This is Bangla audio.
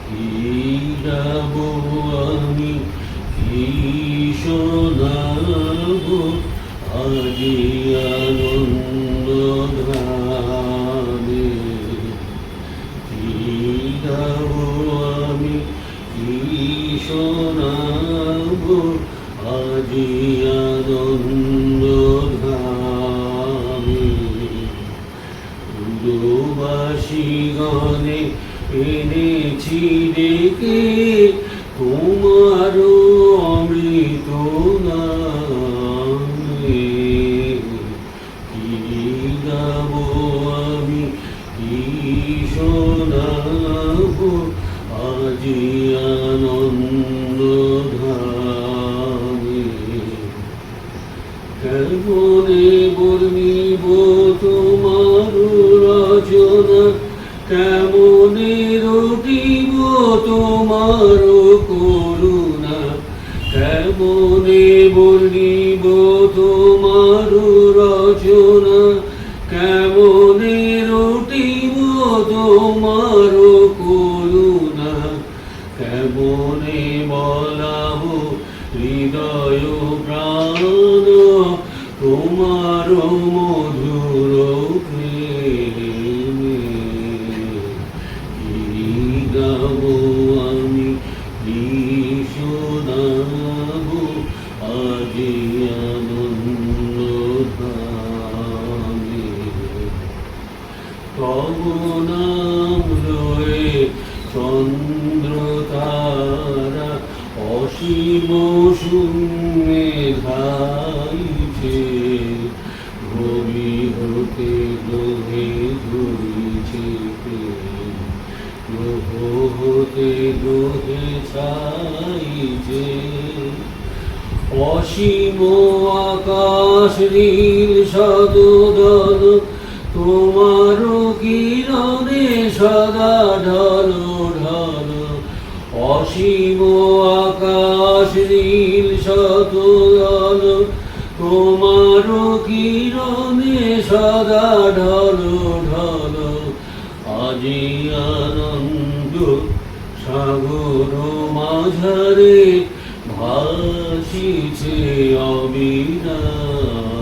কি গাবো আমি, কি শোনাবো আজি আনন্দ ধামে। কি গাবো আমি, কি শোনাবো আজি আনন্দ ধামে। দুবাসী গণে এনেছি ডেকে তোমার অমৃত নামে। কি গাবো আমি, কি শোনাবো আজি আনন্দ ধামে। কেমনে বর্ণিব তোমার রচনা, কেমনে রটিব তোমার করুণা। কেমনে বর্ণিব তোমার রচনা, কেমনে রটিব তোমার করুণা। কেমনে বলাবো হৃদয় প্রাণ তোমার মধুর প্রেমে। কি গাবো আমি, কি শোনাবো আজি আনন্দ ধামে। তব নাম লয়ে চন্দ্র তারা অসীম শূন্যে ধাইছে। গভীর হতে গ্রহে ধরিছে প্রেম, গ্রহ হতে গ্রহে ছাইছে। অসীম আকাশ নীল সদদল তোমার কিরণে সদা ঢল ঢল। অসীম আকাশ নীল সদদল তোমার কিরণে সদা ঢল ঢল। আজি আনন্দ সাগর মাঝারে ভাসিছে অবিরাম।